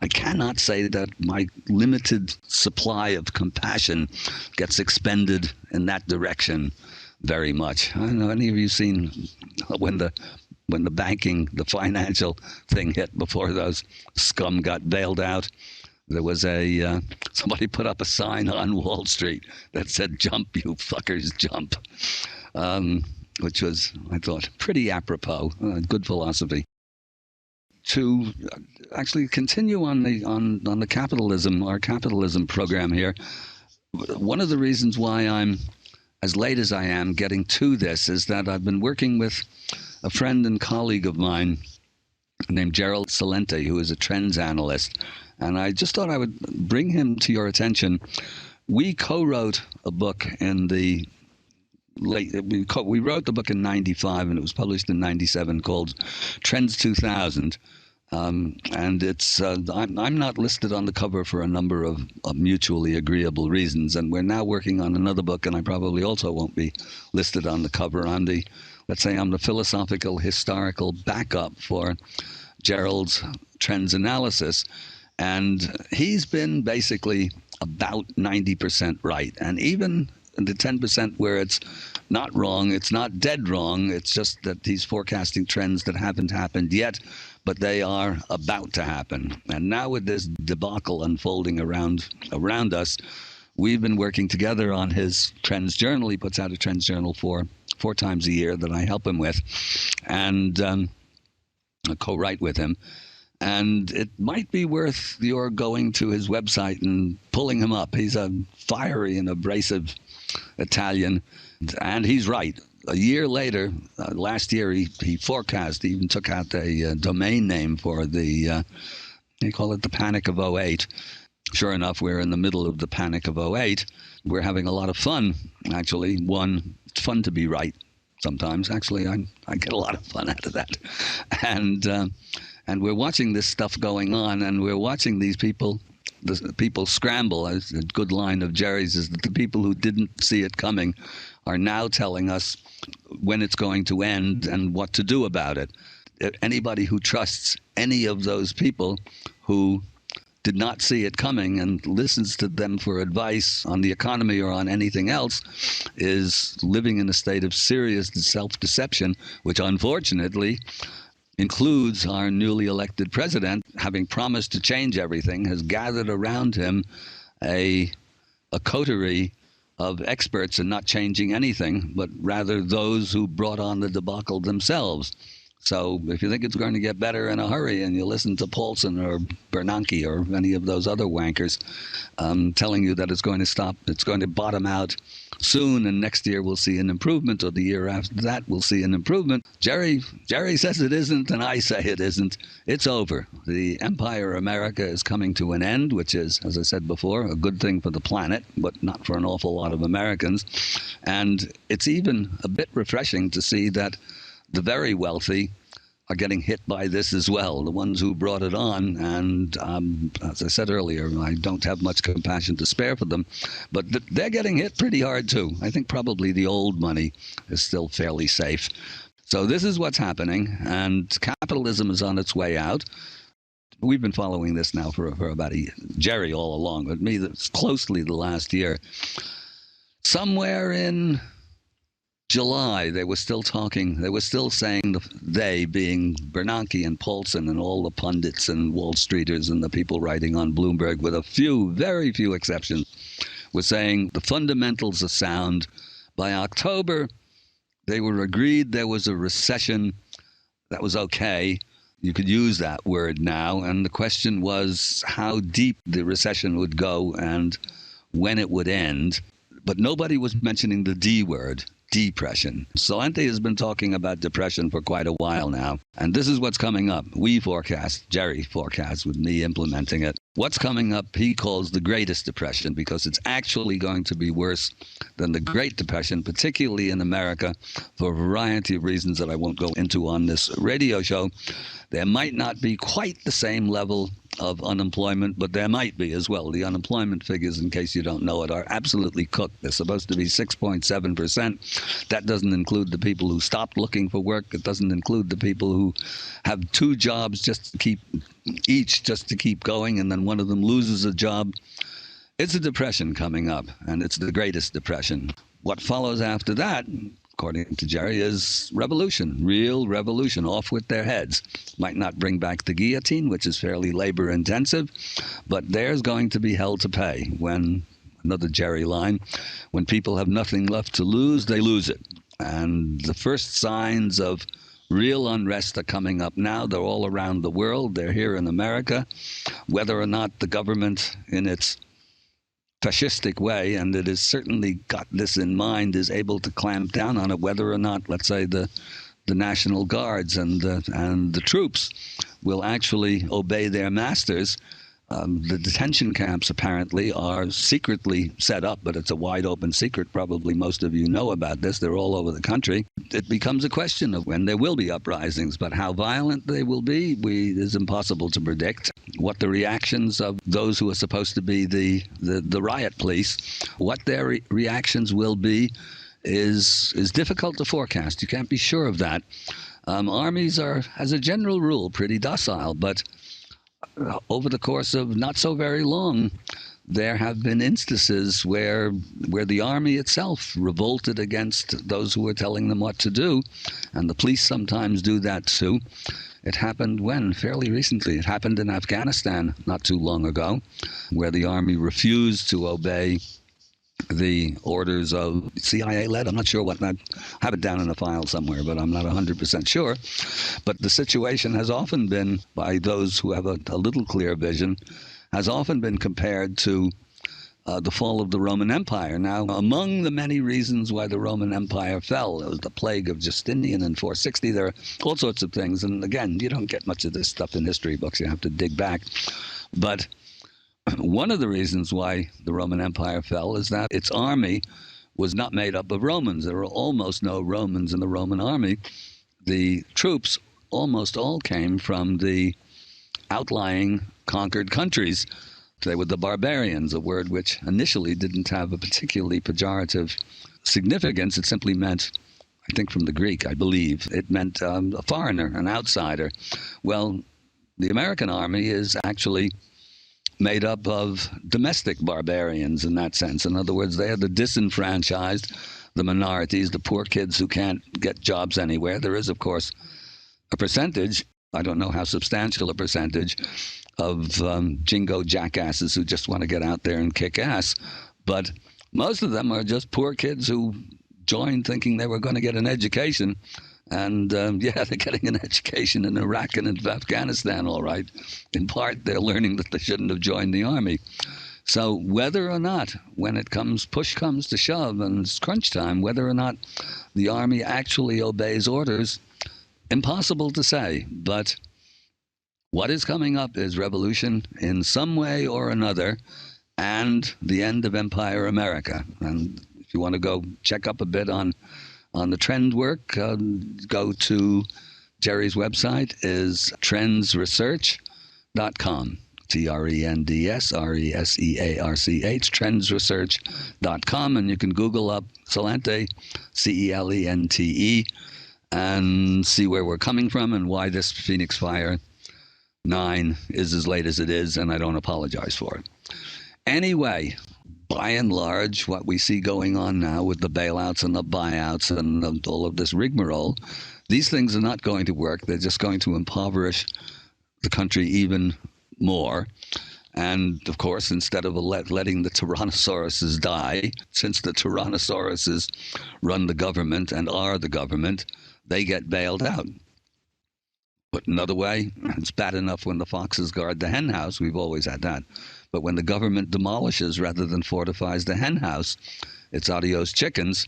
I cannot say that my limited supply of compassion gets expended in that direction very much. I don't know, any of you seen when the banking, the financial thing hit before those scum got bailed out? There was somebody put up a sign on Wall Street that said, "Jump, you fuckers, jump," which was, I thought, pretty apropos, good philosophy. To actually continue on the capitalism, our capitalism program here, One of the reasons why I'm as late as I am getting to this is that I've been working with a friend and colleague of mine named Gerald Salente, who is a trends analyst. And I just thought I would bring him to your attention. We co-wrote a book in the we wrote the book in 95 and it was published in 97 called Trends 2000. And it's I'm not listed on the cover for a number of mutually agreeable reasons. And we're now working on another book, and I probably also won't be listed on the cover. I'm the philosophical historical backup for Gerald's trends analysis. And he's been basically about 90% right. And even the 10% where it's not wrong, it's not dead wrong. It's just that he's forecasting trends that haven't happened yet, but they are about to happen. And now with this debacle unfolding around us, we've been working together on his trends journal. He puts out a trends journal four times a year that I help him with, and I co-write with him. And it might be worth your going to his website and pulling him up. He's a fiery and abrasive Italian, and he's right. A year later, last year, he forecast, he even took out a domain name for the, they call it the Panic of '08. Sure enough, we're in the middle of the Panic of '08. We're having a lot of fun, actually. It's fun to be right sometimes. Actually, I get a lot of fun out of that. And we're watching this stuff going on, and we're watching these people, the people scramble. A good line of Jerry's is that the people who didn't see it coming are now telling us when it's going to end and what to do about it. Anybody who trusts any of those people who did not see it coming and listens to them for advice on the economy or on anything else is living in a state of serious self-deception, which unfortunately includes our newly elected president, having promised to change everything, has gathered around him a coterie of experts in not changing anything, but rather those who brought on the debacle themselves. So if you think it's going to get better in a hurry and you listen to Paulson or Bernanke or any of those other wankers telling you that it's going to stop, it's going to bottom out soon and next year we'll see an improvement, or the year after that we'll see an improvement. Jerry says it isn't, and I say it isn't. It's over. The Empire America is coming to an end, which is, as I said before, a good thing for the planet, but not for an awful lot of Americans. And it's even a bit refreshing to see that the very wealthy are getting hit by this as well, the ones who brought it on. And as I said earlier, I don't have much compassion to spare for them, but they're getting hit pretty hard too. I think probably the old money is still fairly safe. So this is what's happening, and capitalism is on its way out. We've been following this now for about Jerry all along, but me closely the last year. Somewhere in July, they were still saying, they being Bernanke and Paulson and all the pundits and Wall Streeters and the people writing on Bloomberg, with very few exceptions, were saying the fundamentals are sound. By October, they were agreed there was a recession. That was okay. You could use that word now. And the question was how deep the recession would go and when it would end. But nobody was mentioning the D word. Depression. Salente has been talking about depression for quite a while now, and this is what's coming up. Jerry forecasts with me implementing it. What's coming up he calls the greatest depression, because it's actually going to be worse than the Great Depression, particularly in America, for a variety of reasons that I won't go into on this radio show. There might not be quite the same level of unemployment, but there might be as well. The unemployment figures, in case you don't know it, are absolutely cooked. They're supposed to be 6.7%. That doesn't include the people who stopped looking for work. It doesn't include the people who have two jobs just to keep going, and then one of them loses a job. It's a depression coming up, and it's the greatest depression. What follows after that, according to Jerry, is revolution, real revolution, off with their heads. Might not bring back the guillotine, which is fairly labor intensive, but there's going to be hell to pay when, another Jerry line, when people have nothing left to lose, they lose it. And the first signs of real unrest are coming up now. They're all around the world. They're here in America. Whether or not the government in its fascistic way, and it has certainly got this in mind, is able to clamp down on it, whether or not, let's say, the National Guards and the troops will actually obey their masters. The detention camps apparently are secretly set up, but it's a wide open secret. Probably most of you know about this. They're all over the country. It becomes a question of when there will be uprisings, but how violent they will be is impossible to predict. What the reactions of those who are supposed to be the riot police, what their reactions will be is difficult to forecast. You can't be sure of that. Armies are, as a general rule, pretty docile, but over the course of not so very long, there have been instances where the army itself revolted against those who were telling them what to do, and the police sometimes do that too. It happened fairly recently. It happened in Afghanistan not too long ago, where the army refused to obey the orders of CIA-led. I'm not sure what that. I have it down in a file somewhere, but I'm not 100% sure. But the situation has often been, by those who have a little clear vision, has often been compared to the fall of the Roman Empire. Now, among the many reasons why the Roman Empire fell, it was the plague of Justinian in 460. There are all sorts of things. And again, you don't get much of this stuff in history books. You have to dig back. But one of the reasons why the Roman Empire fell is that its army was not made up of Romans. There were almost no Romans in the Roman army. The troops almost all came from the outlying conquered countries. They were the barbarians, a word which initially didn't have a particularly pejorative significance. It simply meant, I think from the Greek, I believe, it meant a foreigner, an outsider. Well, the American army is actually made up of domestic barbarians in that sense. In other words, they are the disenfranchised, the minorities, the poor kids who can't get jobs anywhere. There is, of course, a percentage, I don't know how substantial a percentage, of jingo jackasses who just want to get out there and kick ass. But most of them are just poor kids who joined thinking they were going to get an education. And, they're getting an education in Iraq and in Afghanistan, all right. In part, they're learning that they shouldn't have joined the army. So whether or not, when push comes to shove and it's crunch time, whether or not the army actually obeys orders, impossible to say. But what is coming up is revolution in some way or another, and the end of Empire America. And if you want to go check up a bit on the trend work, go to Jerry's website is trendsresearch.com. TRENDSRESEARCH, trendsresearch.com, and you can Google up Celente, CELENTE, and see where we're coming from and why this PhoenixFire 9 is as late as it is, and I don't apologize for it. Anyway, by and large, what we see going on now with the bailouts and the buyouts and all of this rigmarole, these things are not going to work. They're just going to impoverish the country even more. And, of course, instead of letting the tyrannosauruses die, since the tyrannosauruses run the government and are the government, they get bailed out. Put another way, it's bad enough when the foxes guard the hen house. We've always had that. But when the government demolishes rather than fortifies the hen house, it's adios chickens,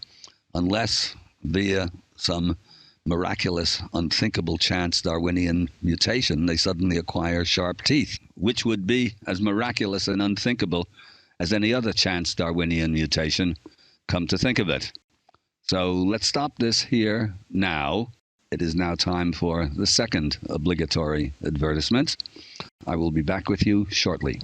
unless via some miraculous, unthinkable chance Darwinian mutation, they suddenly acquire sharp teeth, which would be as miraculous and unthinkable as any other chance Darwinian mutation, come to think of it. So let's stop this here now. It is now time for the second obligatory advertisement. I will be back with you shortly.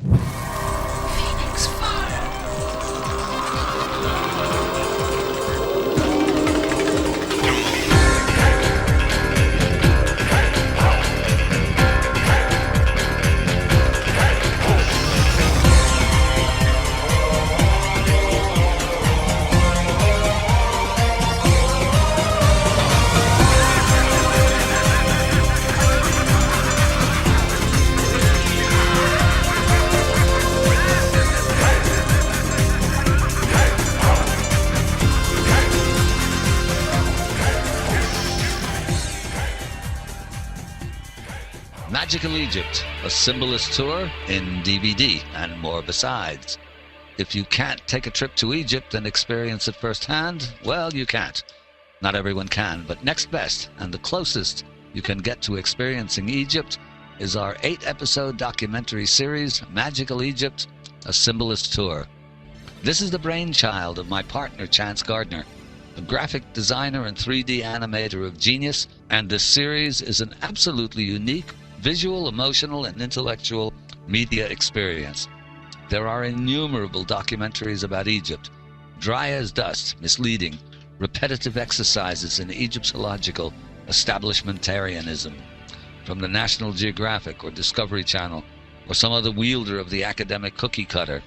Magical Egypt, a symbolist tour in DVD and more besides. if you can't take a trip to Egypt and experience it firsthand, well, you can't. Not everyone can, but next best and the closest you can get to experiencing Egypt is our 8-episode documentary series, Magical Egypt, A Symbolist Tour. This is the brainchild of my partner, Chance Gardner, a graphic designer and 3D animator of genius, and this series is an absolutely unique visual, emotional, and intellectual media experience. There are innumerable documentaries about Egypt, dry as dust, misleading, repetitive exercises in Egyptological establishmentarianism, from the National Geographic or Discovery Channel, or some other wielder of the academic cookie cutter.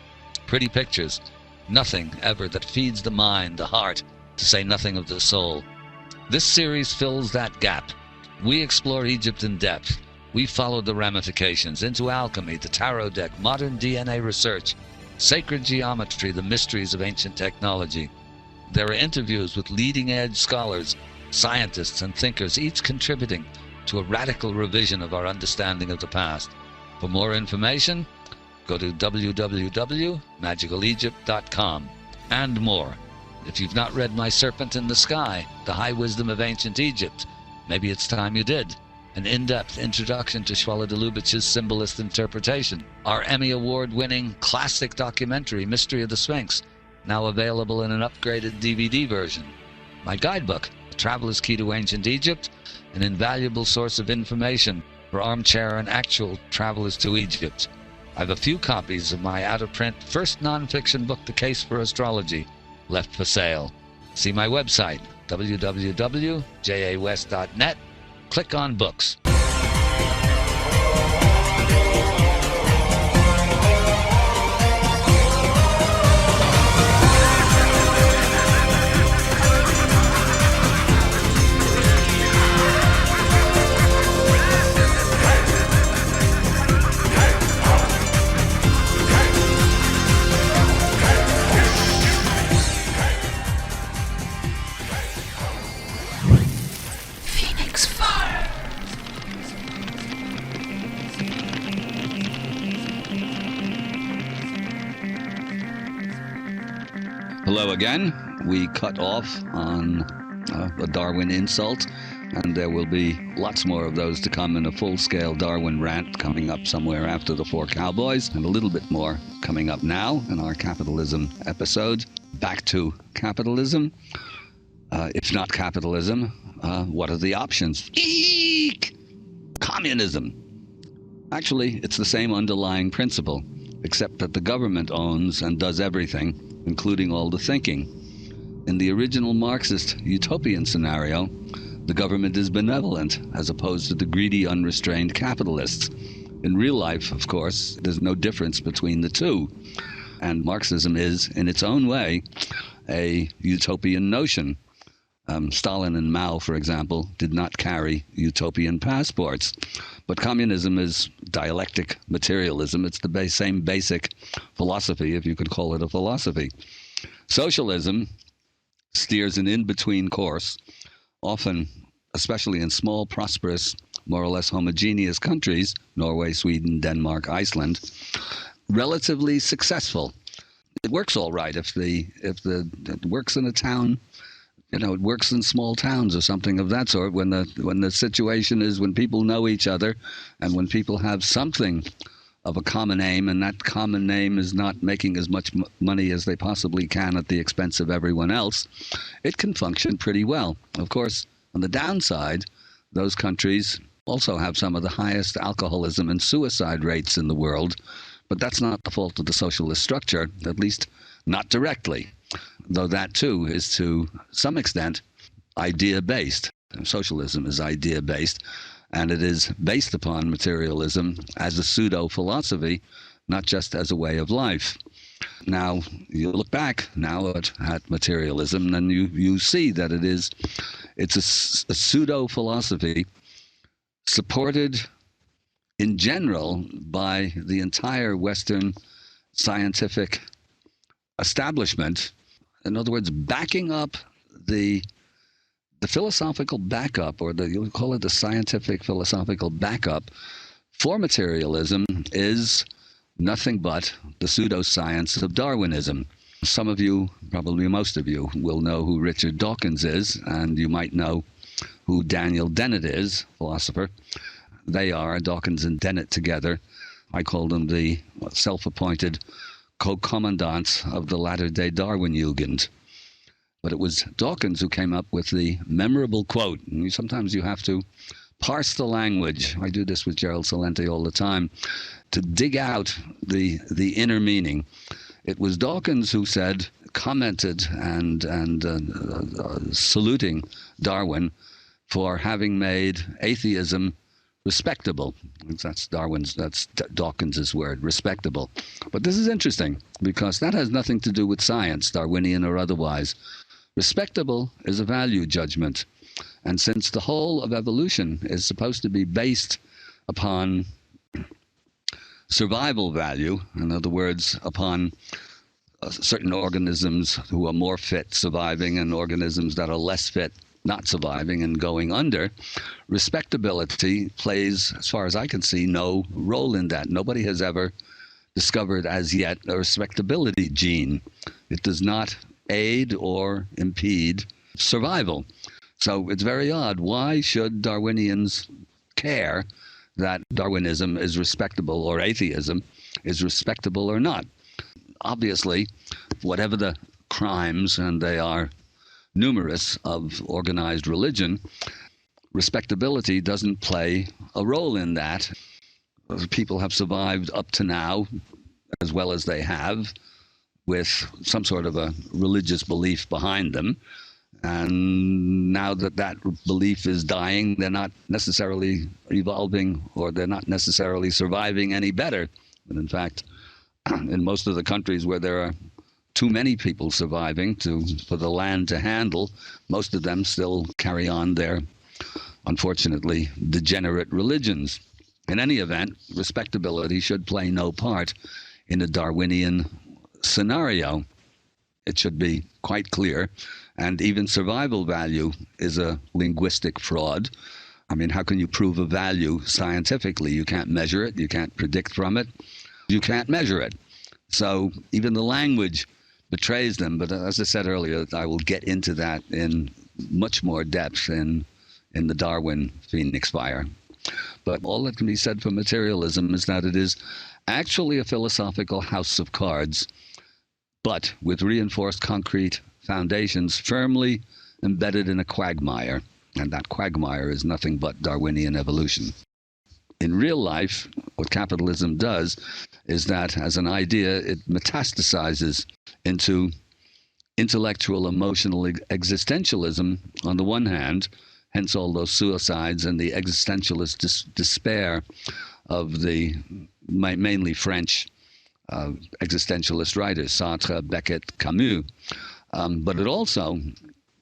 Pretty pictures, nothing ever that feeds the mind, the heart, to say nothing of the soul. This series fills that gap. We explore Egypt in depth. We follow the ramifications into alchemy, the tarot deck, modern DNA research, sacred geometry, the mysteries of ancient technology. There are interviews with leading-edge scholars, scientists, and thinkers, each contributing to a radical revision of our understanding of the past. For more information, go to www.magicalegypt.com and more. If you've not read My Serpent in the Sky, The High Wisdom of Ancient Egypt, maybe it's time you did. An in-depth introduction to Shwala de Lubitsch's symbolist interpretation. Our Emmy Award-winning classic documentary, Mystery of the Sphinx, now available in an upgraded DVD version. My guidebook, The Traveler's Key to Ancient Egypt, an invaluable source of information for armchair and actual travelers to Egypt. I have a few copies of my out-of-print first non-fiction book, The Case for Astrology, left for sale. See my website, www.jawest.net. Click on books. Hello again. We cut off on a Darwin insult, and there will be lots more of those to come in a full-scale Darwin rant coming up somewhere after the Four Cowboys, and a little bit more coming up now in our capitalism episode. Back to capitalism. If not capitalism, what are the options? Eek! Communism. Actually, it's the same underlying principle, except that the government owns and does everything, including all the thinking. In the original Marxist utopian scenario, the government is benevolent as opposed to the greedy, unrestrained capitalists. In real life, of course, there's no difference between the two. And Marxism is, in its own way, a utopian notion. Stalin and Mao, for example, did not carry utopian passports. But communism is dialectic materialism. It's the same basic philosophy, if you could call it a philosophy. Socialism steers an in-between course, often, especially in small, prosperous, more or less homogeneous countries, Norway, Sweden, Denmark, Iceland, relatively successful. It works all right if it works in a town. It works in small towns or something of that sort when the situation is when people know each other and when people have something of a common aim, and that common aim is not making as much money as they possibly can at the expense of everyone else, it can function pretty well. Of course, on the downside, those countries also have some of the highest alcoholism and suicide rates in the world, but that's not the fault of the socialist structure, at least not directly. Though that, too, is to some extent idea-based. Socialism is idea-based, and it is based upon materialism as a pseudo-philosophy, not just as a way of life. Now, you look back now at materialism, and you see that it's a pseudo-philosophy supported in general by the entire Western scientific establishment. In other words, backing up the philosophical backup, or you'll call it the scientific philosophical backup for materialism, is nothing but the pseudoscience of Darwinism. Some of you, probably most of you, will know who Richard Dawkins is, and you might know who Daniel Dennett is, philosopher. They are, Dawkins and Dennett together, I call them the self-appointed co-commandants of the latter-day Darwin-Jugend. But it was Dawkins who came up with the memorable quote, and sometimes you have to parse the language. I do this with Gerald Salente all the time, to dig out the inner meaning. It was Dawkins who said, commented and saluting Darwin for having made atheism respectable. That's Dawkins's word, respectable. But this is interesting because that has nothing to do with science, Darwinian or otherwise. Respectable is a value judgment. And since the whole of evolution is supposed to be based upon survival value, in other words, upon certain organisms who are more fit surviving and organisms that are less fit not surviving and going under, respectability plays, as far as I can see, no role in that. Nobody has ever discovered as yet a respectability gene. It does not aid or impede survival. So it's very odd. Why should Darwinians care that Darwinism is respectable or atheism is respectable or not? Obviously, whatever the crimes, and they are numerous, of organized religion, respectability doesn't play a role in that. People have survived up to now as well as they have with some sort of a religious belief behind them. And now that that belief is dying, they're not necessarily evolving, or they're not necessarily surviving any better. And in fact, in most of the countries where there are too many people surviving for the land to handle, most of them still carry on their, unfortunately, degenerate religions. In any event, respectability should play no part in a Darwinian scenario. It should be quite clear. And even survival value is a linguistic fraud. I mean, how can you prove a value scientifically? You can't measure it. You can't predict from it. You can't measure it. So even the language betrays them. But as I said earlier, I will get into that in much more depth in the Darwin PhoenixFire. But all that can be said for materialism is that it is actually a philosophical house of cards, but with reinforced concrete foundations firmly embedded in a quagmire. And that quagmire is nothing but Darwinian evolution. In real life, what capitalism does is that, as an idea, it metastasizes into intellectual, emotional existentialism on the one hand, hence all those suicides and the existentialist despair of the mainly French existentialist writers, Sartre, Beckett, Camus. But it also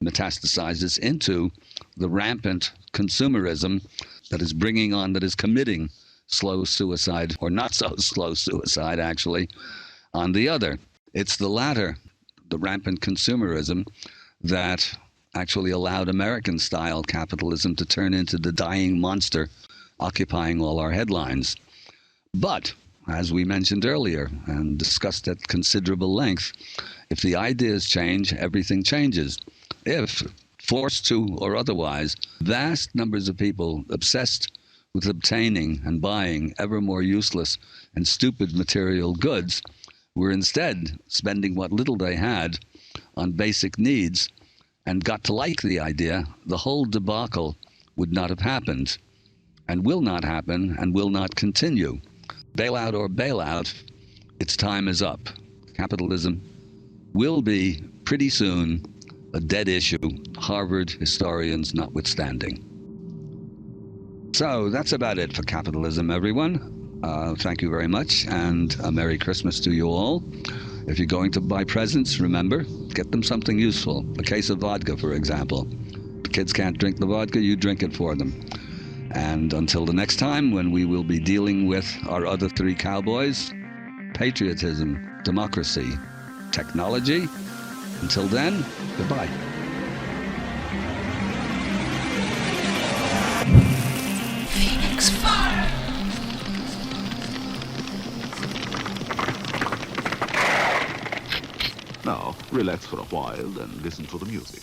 metastasizes into the rampant consumerism that is bringing on, that is committing slow suicide, or not so slow suicide, actually, on the other. It's the latter, the rampant consumerism, that actually allowed American-style capitalism to turn into the dying monster occupying all our headlines. But, as we mentioned earlier and discussed at considerable length, if the ideas change, everything changes. If, forced to or otherwise, vast numbers of people obsessed with obtaining and buying ever more useless and stupid material goods were instead spending what little they had on basic needs and got to like the idea, the whole debacle would not have happened, and will not happen, and will not continue. Bailout or bailout, its time is up. Capitalism will be, pretty soon, a dead issue, Harvard historians notwithstanding. So that's about it for capitalism, everyone. Thank you very much, and a Merry Christmas to you all. If you're going to buy presents, remember, get them something useful. A case of vodka, for example. The kids can't drink the vodka, you drink it for them. And until the next time, when we will be dealing with our other three cowboys, patriotism, democracy, technology. Until then, goodbye. PhoenixFire. Relax for a while and listen to the music.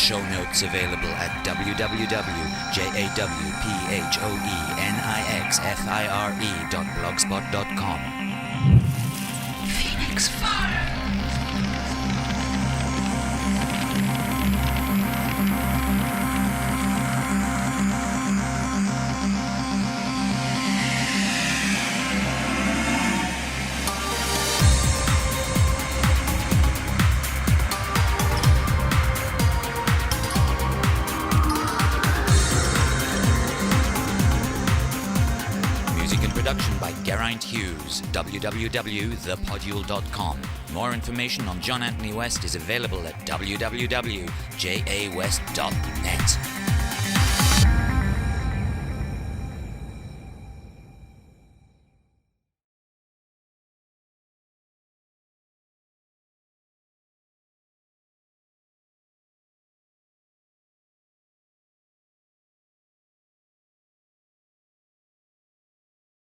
Show notes available at www.jawpenixfire.blogspot.com. Phoenix Fire. www.thepodule.com. More information on John Anthony West is available at www.jawest.net.